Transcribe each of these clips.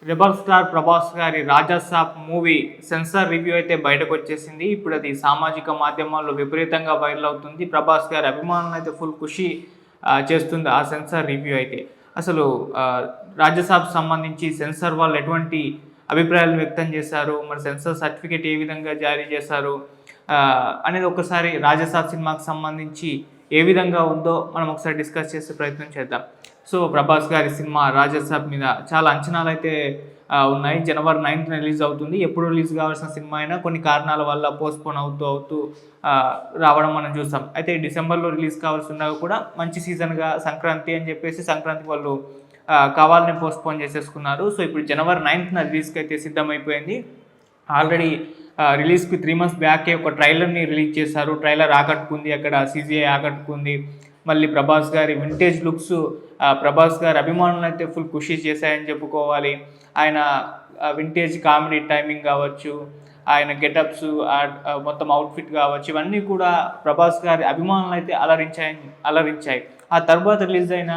Rebel star Prabhas గారి Raja Saab movie censor review అయితే బయటకు వచ్చేసింది. ఇప్పుడు అది సామాజిక మాధ్యమాల్లో విపరీతంగా వైరల్ అవుతుంది. ప్రభాస్ గారి అభిమానులను అయితే ఫుల్ ఖుషి చేస్తుంది ఆ సెన్సార్ రివ్యూ అయితే. అసలు రాజాసాబ్ సంబంధించి సెన్సార్ వాళ్ళు ఎటువంటి అభిప్రాయాలు వ్యక్తం చేశారు, మరి సెన్సార్ సర్టిఫికేట్ ఏ విధంగా జారీ చేశారు అనేది ఒకసారి రాజాసాబ్ సినిమాకి సంబంధించి ఏ విధంగా ఉందో మనం ఒకసారి డిస్కస్ చేసే ప్రయత్నం చేద్దాం. సో ప్రభాస్ గారి సినిమా రాజాసాబ్ మీద చాలా అంచనాలు అయితే ఉన్నాయి. జనవరి 9th రిలీజ్ అవుతుంది. ఎప్పుడు రిలీజ్ కావాల్సిన సినిమా అయినా కొన్ని కారణాల వల్ల పోస్ట్పోన్ అవుతూ రావడం మనం చూస్తాం. అయితే డిసెంబర్లో రిలీజ్ కావాల్సి ఉన్నా కూడా మంచి సీజన్గా సంక్రాంతి అని చెప్పేసి సంక్రాంతికి వాళ్ళు కావాలని పోస్ట్పోన్ చేసేసుకున్నారు. సో ఇప్పుడు జనవరి 9th రిలీజ్కి అయితే సిద్ధమైపోయింది. ఆల్రెడీ రిలీజ్కి 3 months బ్యాకే ఒక ట్రైలర్ని రిలీజ్ చేశారు. ట్రైలర్ ఆకట్టుకుంది, అక్కడ CGI ఆకట్టుకుంది. మళ్ళీ ప్రభాస్ గారి వింటేజ్ లుక్స్ ప్రభాస్ గారి అభిమానులను అయితే ఫుల్ ఖుషి చేశాయని చెప్పుకోవాలి. ఆయన వింటేజ్ కామెడీ టైమింగ్ కావచ్చు, ఆయన గెటప్స్, మొత్తం అవుట్ఫిట్ కావచ్చు, ఇవన్నీ కూడా ప్రభాస్ గారి అభిమానులను అయితే అలరించాయి. ఆ తర్వాత రిలీజ్ అయిన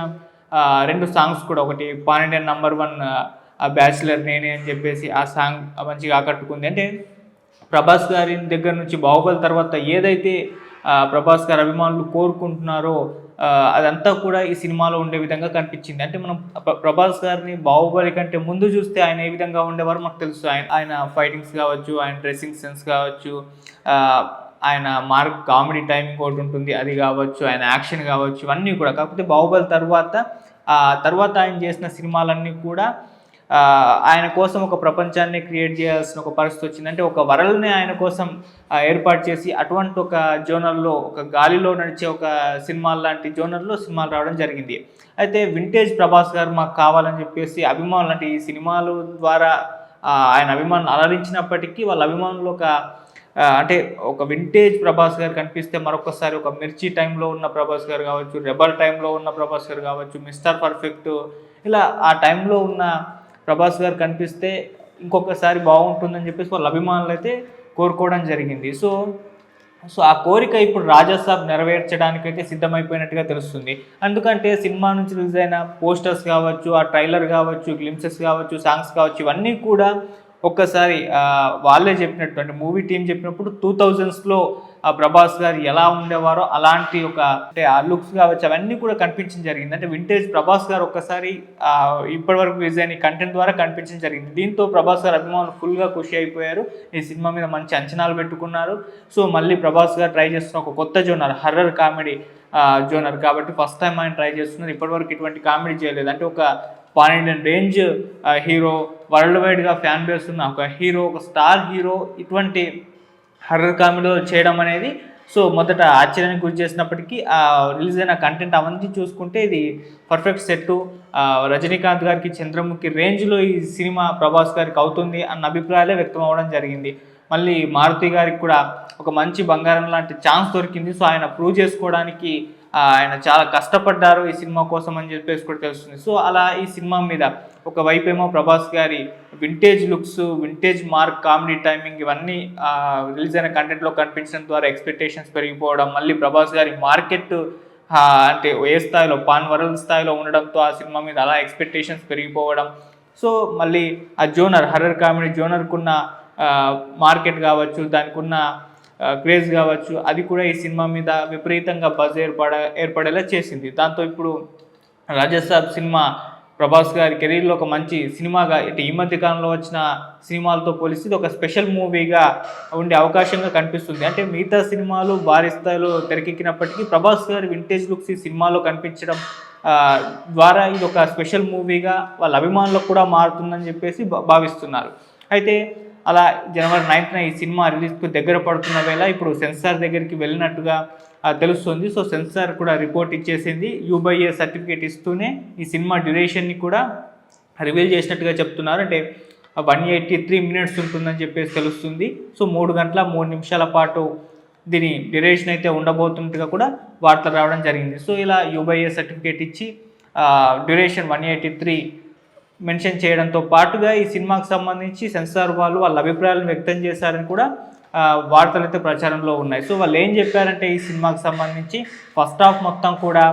2 సాంగ్స్ కూడా, ఒకటి పాన్ ఇండియా #1 బ్యాచిలర్ నేనే అని చెప్పేసి ఆ సాంగ్ మంచిగా ఆకట్టుకుంది. అంటే ప్రభాస్ గారి దగ్గర నుంచి బాహుబలి తర్వాత ఏదైతే ప్రభాస్ గారి అభిమానులు కోరుకుంటున్నారో అదంతా కూడా ఈ సినిమాలో ఉండే విధంగా కనిపించింది. అంటే మనం ప్రభాస్ గారిని బాహుబలి కంటే ముందు చూస్తే ఆయన ఏ విధంగా ఉండేవారో మనకు తెలుసు. ఆయన ఫైటింగ్స్ కావచ్చు, ఆయన డ్రెస్సింగ్ సెన్స్ కావచ్చు, ఆయన కామెడీ టైమింగ్ ఒకటి ఉంటుంది, అది కావచ్చు, ఆయన యాక్షన్ కావచ్చు, ఇవన్నీ కూడా. కాకపోతే బాహుబలి తర్వాత ఆయన చేసిన సినిమాలన్నీ కూడా ఆయన కోసం ఒక ప్రపంచాన్ని క్రియేట్ చేయాల్సిన ఒక పరిస్థితి వచ్చింది. అంటే ఒక వరల్డ్ని ఆయన కోసం ఏర్పాటు చేసి అటువంటి ఒక జోనర్లో, ఒక గాలిలో నడిచే ఒక సినిమా లాంటి జోనర్లో సినిమాలు రావడం జరిగింది. అయితే వింటేజ్ ప్రభాస్ గారు మాకు కావాలని చెప్పేసి అభిమానులు, అంటే ఈ సినిమాల ద్వారా ఆయన అభిమానులు అలరించినప్పటికీ వాళ్ళ అభిమానులు అంటే ఒక వింటేజ్ ప్రభాస్ గారు కనిపిస్తే మరొకసారి ఒక మిర్చి టైంలో ఉన్న ప్రభాస్ గారు కావచ్చు, రెబల్ టైంలో ఉన్న ప్రభాస్ గారు కావచ్చు, మిస్టర్ పర్ఫెక్ట్, ఇలా ఆ టైంలో ఉన్న ప్రభాస్ గారు కనిపిస్తే ఇంకొకసారి బాగుంటుందని చెప్పేసి వాళ్ళ అభిమానులు అయితే కోరుకోవడం జరిగింది. సో ఆ కోరిక ఇప్పుడు రాజాసాబ్ నెరవేర్చడానికైతే సిద్ధమైపోయినట్టుగా తెలుస్తుంది. ఎందుకంటే సినిమా నుంచి రిలీజ్ అయిన పోస్టర్స్ కావచ్చు, ఆ ట్రైలర్ కావచ్చు, గ్లింప్సెస్ కావచ్చు, సాంగ్స్ కావచ్చు, ఇవన్నీ కూడా ఒక్కసారి వాళ్ళే చెప్పినట్టు, అంటే మూవీ టీం చెప్పినప్పుడు 2000sలో ప్రభాస్ గారు ఎలా ఉండేవారో అలాంటి అంటే ఆ లుక్స్ కావచ్చు, అవన్నీ కూడా కనిపించడం జరిగింది. అంటే వింటేజ్ ప్రభాస్ గారు ఒక్కసారి ఇప్పటివరకు రిలీజ్ అయిన కంటెంట్ ద్వారా కనిపించడం జరిగింది. దీంతో ప్రభాస్ గారు అభిమానులు ఫుల్గా ఖుషి అయిపోయారు. ఈ సినిమా మీద మంచి అంచనాలు పెట్టుకున్నారు. సో మళ్ళీ ప్రభాస్ గారు ట్రై చేస్తున్న ఒక కొత్త జోనర్, హర్రర్ కామెడీ జోనర్ కాబట్టి ఫస్ట్ టైం ఆయన ట్రై చేస్తున్నారు. ఇప్పటివరకు ఇటువంటి కామెడీ చేయలేదు. అంటే ఒక pan Indian range hero, world వైడ్గా ఫ్యాన్ బేస్ ఉన్న ఒక హీరో, ఒక స్టార్ హీరో ఇటువంటి హర్రర్ కామెడీలో చేయడం అనేది సో మొదట ఆశ్చర్యానికి గురి చేసినప్పటికీ రిలీజ్ అయిన కంటెంట్ అవన్నీ చూసుకుంటే ఇది పర్ఫెక్ట్ సెట్. రజనీకాంత్ గారికి చంద్రముఖి రేంజ్లో ఈ సినిమా ప్రభాస్ గారికి అవుతుంది అన్న అభిప్రాయాలే వ్యక్తం అవ్వడం జరిగింది. మళ్ళీ మారుతి గారికి కూడా ఒక మంచి బంగారం లాంటి ఛాన్స్ దొరికింది. సో ఆయన ప్రూవ్ చేసుకోవడానికి ఆయన చాలా కష్టపడ్డారు ఈ సినిమా కోసం అని చెప్పేసి కూడా తెలుస్తుంది. సో అలా ఈ సినిమా మీద ఒకవైపు ఏమో ప్రభాస్ గారి vintage looks, vintage comedy timing, ఇవన్నీ రిలీజ్ అయిన కంటెంట్లో కనిపించడం ద్వారా ఎక్స్పెక్టేషన్స్ పెరిగిపోవడం, మళ్ళీ ప్రభాస్ గారి మార్కెట్ అంటే ఏ స్థాయిలో, పాన్ వరల్డ్ స్థాయిలో ఉండడంతో ఆ సినిమా మీద అలా ఎక్స్పెక్టేషన్స్ పెరిగిపోవడం. సో మళ్ళీ ఆ జోనర్, హర్రర్ కామెడీ జోనర్కున్న మార్కెట్ కావచ్చు, దానికి ఉన్న క్రేజ్ కావచ్చు, అది కూడా ఈ సినిమా మీద విపరీతంగా బజ్ ఏర్పడేలా చేసింది. దాంతో ఇప్పుడు రాజాసాబ్ సినిమా ప్రభాస్ గారి కెరీర్లో ఒక మంచి సినిమాగా, ఇటు ఈ మధ్య కాలంలో వచ్చిన సినిమాలతో పోలిస్తే ఇది ఒక స్పెషల్ మూవీగా ఉండే అవకాశంగా కనిపిస్తుంది. అంటే మిగతా సినిమాలు భారీ స్థాయిలో తెరకెక్కినప్పటికీ ప్రభాస్ గారి వింటేజ్ లుక్స్ ఈ సినిమాలో కనిపించడం ద్వారా ఇది ఒక స్పెషల్ మూవీగా వాళ్ళ అభిమానులకు కూడా మారుతుందని చెప్పేసి భావిస్తున్నారు. అయితే అలా జనవరి 9th ఈ సినిమా రిలీజ్కు దగ్గర పడుతున్న వేళ ఇప్పుడు సెన్సార్ దగ్గరికి వెళ్ళినట్టుగా తెలుస్తుంది. సో సెన్సార్ కూడా రిపోర్ట్ ఇచ్చేసింది. U/A సర్టిఫికేట్ ఇస్తూనే ఈ సినిమా డ్యూరేషన్ని కూడా రివీల్ చేసినట్టుగా చెప్తున్నారు. అంటే 183 minutes ఉంటుందని చెప్పేసి తెలుస్తుంది. సో 3 గంటల 3 నిమిషాల పాటు దీని డ్యూరేషన్ అయితే ఉండబోతున్నట్టుగా కూడా వార్తలు రావడం జరిగింది. సో ఇలా U/A సర్టిఫికేట్ ఇచ్చి డ్యూరేషన్ 183 మెన్షన్ చేయడంతో పాటుగా ఈ సినిమాకి సంబంధించి సెన్సార్ వాళ్ళు వాళ్ళ అభిప్రాయాలను వ్యక్తం చేశారని కూడా వార్తలు అయితే ప్రచారంలో ఉన్నాయి. సో వాళ్ళు ఏం చెప్పారంటే ఈ సినిమాకి సంబంధించి ఫస్ట్ హాఫ్ మొత్తం కూడా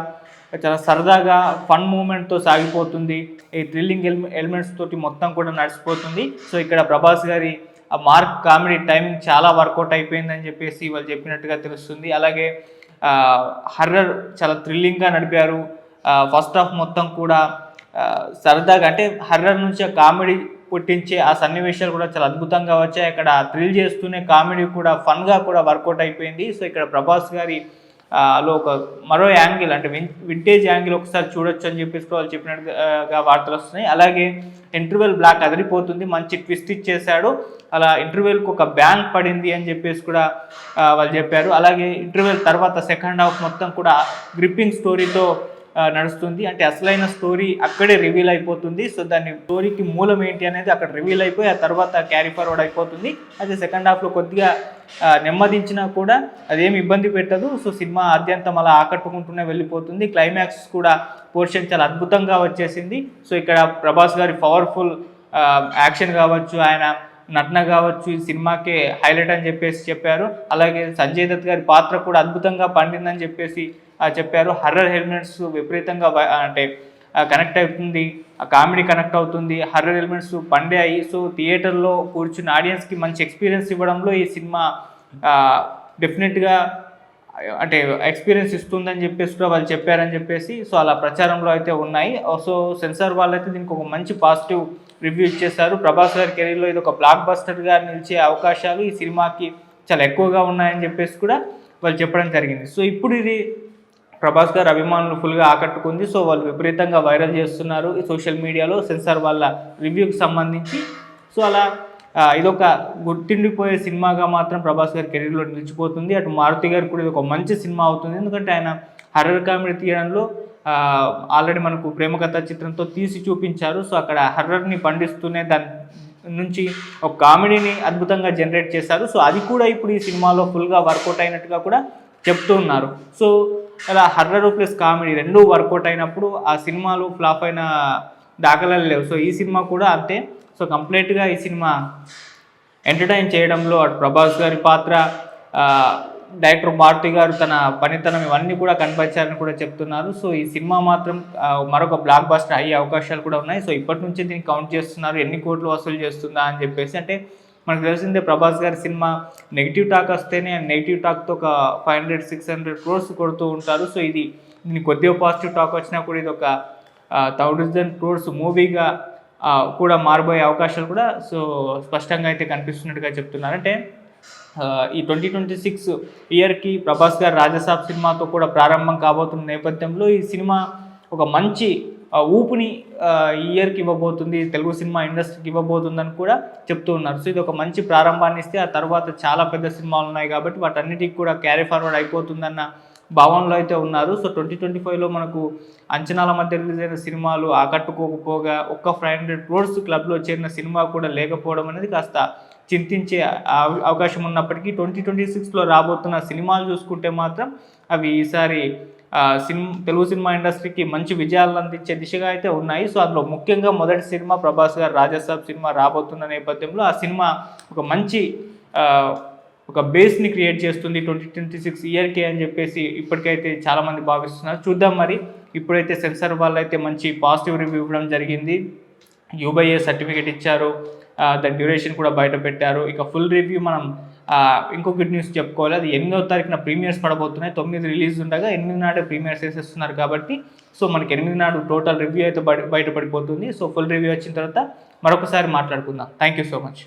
చాలా సరదాగా ఫన్ మూమెంట్తో సాగిపోతుంది. ఈ థ్రిల్లింగ్ ఎలిమెంట్స్ తోటి మొత్తం కూడా నడిచిపోతుంది. సో ఇక్కడ ప్రభాస్ గారి ఆ మార్క్ కామెడీ టైమింగ్ చాలా వర్కౌట్ అయిపోయిందని చెప్పేసి వాళ్ళు చెప్పినట్టుగా తెలుస్తుంది. అలాగే హర్రర్ చాలా థ్రిల్లింగ్గా నడిపారు. ఫస్ట్ హాఫ్ మొత్తం కూడా సరదాగా అంటే హర్రర్ నుంచి ఆ కామెడీ పుట్టించే ఆ సన్నివేశాలు కూడా చాలా అద్భుతంగా వచ్చాయి. అక్కడ థ్రిల్ చేస్తూనే కామెడీ కూడా ఫన్గా కూడా వర్కౌట్ అయిపోయింది. సో ఇక్కడ ప్రభాస్ గారి లో ఒక మరో యాంగిల్ అంటే వింటేజ్ యాంగిల్ ఒకసారి చూడొచ్చు అని చెప్పేసి వాళ్ళు చెప్పినట్టుగా వార్తలు వస్తున్నాయి. అలాగే ఇంటర్వెల్ బ్లాక్ అదిరిపోతుంది, మంచి ట్విస్ట్ ఇచ్చేశాడు. అలా ఇంటర్వెల్కి ఒక బ్యాంక్ పడింది అని చెప్పేసి కూడా వాళ్ళు చెప్పారు. అలాగే ఇంటర్వెల్ తర్వాత సెకండ్ హాఫ్ మొత్తం కూడా గ్రిప్పింగ్ స్టోరీతో నడుస్తుంది. అంటే అసలైన స్టోరీ అక్కడే రివీల్ అయిపోతుంది. సో దాని స్టోరీకి మూలం ఏంటి అనేది అక్కడ రివీల్ అయిపోయి ఆ తర్వాత క్యారీ ఫార్వర్డ్ అయిపోతుంది. అయితే సెకండ్ హాఫ్లో కొద్దిగా నెమ్మదించినా కూడా అదేమి ఇబ్బంది పెట్టదు. సో సినిమా ఆద్యంతం అలా ఆకట్టుకుంటూనే వెళ్ళిపోతుంది. క్లైమాక్స్ కూడా పోర్షన్ చాలా అద్భుతంగా వచ్చేసింది. సో ఇక్కడ ప్రభాస్ గారి పవర్ఫుల్ యాక్షన్ కావచ్చు, ఆయన నటన కావచ్చు ఈ సినిమాకే హైలైట్ అని చెప్పేసి చెప్పారు. అలాగే సంజయ్ దత్ గారి పాత్ర కూడా అద్భుతంగా పండిందని చెప్పేసి చెప్పారు. హర్రర్ ఎలిమెంట్స్ విపరీతంగా అంటే కనెక్ట్ అవుతుంది, ఆ కామెడీ కనెక్ట్ అవుతుంది, హర్రర్ ఎలిమెంట్స్ పండాయి. సో థియేటర్లో కూర్చుని ఆడియన్స్కి మంచి ఎక్స్పీరియన్స్ ఇవ్వడంలో ఈ సినిమా డెఫినెట్గా అంటే ఎక్స్పీరియన్స్ ఇస్తుందని చెప్పేసి కూడా వాళ్ళు చెప్పారని చెప్పేసి సో అలా ప్రచారంలో అయితే ఉన్నాయి. సో సెన్సార్ వాళ్ళు అయితే దీనికి ఒక మంచి పాజిటివ్ రివ్యూ ఇచ్చేశారు. ప్రభాస్ గారి కెరీర్లో ఇది ఒక బ్లాక్ బస్టర్గా నిలిచే అవకాశాలు ఈ సినిమాకి చాలా ఎక్కువగా ఉన్నాయని చెప్పేసి కూడా వాళ్ళు చెప్పడం జరిగింది. సో ఇప్పుడు ఇది ప్రభాస్ గారు అభిమానులు ఫుల్గా ఆకట్టుకుంది. సో వాళ్ళు విపరీతంగా వైరల్ చేస్తున్నారు ఈ సోషల్ మీడియాలో సెన్సార్ వాళ్ళ రివ్యూకి సంబంధించి. సో అలా ఇదొక గుర్తుండిపోయే సినిమాగా మాత్రం ప్రభాస్ గారి కెరీర్లో నిలిచిపోతుంది. అటు మారుతి గారు కూడా ఇది ఒక మంచి సినిమా అవుతుంది. ఎందుకంటే ఆయన హర్రర్ కామెడీ తీయడంలో ఆల్రెడీ మనకు ప్రేమ కథా చిత్రంతో తీసి చూపించారు. సో అక్కడ హర్రర్ని పండిస్తూనే దాని నుంచి ఒక కామెడీని అద్భుతంగా జనరేట్ చేశారు. సో అది కూడా ఇప్పుడు ఈ సినిమాలో ఫుల్గా వర్కౌట్ అయినట్టుగా కూడా చెప్తూ ఉన్నారు. సో అలా హర్రర్ ప్లస్ కామెడీ రెండూ వర్కౌట్ అయినప్పుడు ఆ సినిమాలు ఫ్లాప్ అయిన దాఖలాలు లేవు. సో ఈ సినిమా కూడా అంతే. సో కంప్లీట్గా ఈ సినిమా ఎంటర్టైన్ చేయడంలో అటు ప్రభాస్ గారి పాత్ర, డైరెక్టర్ మారుతి గారు తన పనితనం ఇవన్నీ కూడా కనపరిచారని కూడా చెప్తున్నారు. సో ఈ సినిమా మాత్రం మరొక బ్లాక్ బస్టర్ అయ్యే అవకాశాలు కూడా ఉన్నాయి. సో ఇప్పటి నుంచి దీన్ని కౌంట్ చేస్తున్నారు, ఎన్ని కోట్లు వసూలు చేస్తుందా అని చెప్పేసి. అంటే మనకు తెలిసిందే ప్రభాస్ గారి సినిమా నెగిటివ్ టాక్ వస్తేనే నెగిటివ్ టాక్తో ఒక 500-600 crores కొడుతూ ఉంటారు. సో దీన్ని కొద్దిగా పాజిటివ్ టాక్ వచ్చినా కూడా ఇది ఒక 1000 crores మూవీగా కూడా మారబోయే అవకాశాలు కూడా సో స్పష్టంగా అయితే కనిపిస్తున్నట్టుగా చెప్తున్నారు. అంటే ఈ 2026 ఇయర్కి ప్రభాస్ గారు రాజసాబ్ సినిమాతో కూడా ప్రారంభం కాబోతున్న నేపథ్యంలో ఈ సినిమా ఒక మంచి ఊపుని ఈ ఇయర్కి ఇవ్వబోతుంది, తెలుగు సినిమా ఇండస్ట్రీకి ఇవ్వబోతుందని కూడా చెప్తూ ఉన్నారు. సో ఇది ఒక మంచి ప్రారంభాన్ని ఇస్తే ఆ తర్వాత చాలా పెద్ద సినిమాలు ఉన్నాయి కాబట్టి వాటన్నిటికి కూడా క్యారీ ఫార్వర్డ్ అయిపోతుందన్న భావనలో అయితే ఉన్నారు. సో 2025లో మనకు అంచనాల మధ్య రిలీజ్ అయిన సినిమాలు ఆకట్టుకోకపోగా ఒక్క 500 crores క్లబ్లో చేరిన సినిమా కూడా లేకపోవడం అనేది కాస్త చింతించే అవకాశం ఉన్నప్పటికీ 2026లో రాబోతున్న సినిమాలు చూసుకుంటే మాత్రం అవి ఈసారి తెలుగు సినిమా ఇండస్ట్రీకి మంచి విజయాలను అందించే దిశగా అయితే ఉన్నాయి. సో అందులో ముఖ్యంగా మొదటి సినిమా ప్రభాస్ గారు రాజసాబ్ సినిమా రాబోతున్న నేపథ్యంలో ఆ సినిమా ఒక మంచి ఒక బేస్ని క్రియేట్ చేస్తుంది 2026 ఇయర్కి అని చెప్పేసి ఇప్పటికైతే చాలామంది భావిస్తున్నారు. చూద్దాం మరి. ఇప్పుడైతే సెన్సార్ వాళ్ళు అయితే మంచి పాజిటివ్ రివ్యూ ఇవ్వడం జరిగింది, UBA సర్టిఫికేట్ ఇచ్చారు, దాని డ్యూరేషన్ కూడా బయట పెట్టారు. ఇక ఫుల్ రివ్యూ మనం ఇంకో గుడ్ న్యూస్ చెప్పుకోవాలి. అది 8వ తారీఖున ప్రీమియర్స్ పడబోతున్నాయి. 9 రిలీజ్ ఉండగా 8 నాడే ప్రీమియర్స్ వేసేస్తున్నారు కాబట్టి సో మనకి 8 నాడు టోటల్ రివ్యూ అయితే బయటపడిపోతుంది. సో ఫుల్ రివ్యూ వచ్చిన తర్వాత మరొకసారి మాట్లాడుకుందాం. Thank you so much.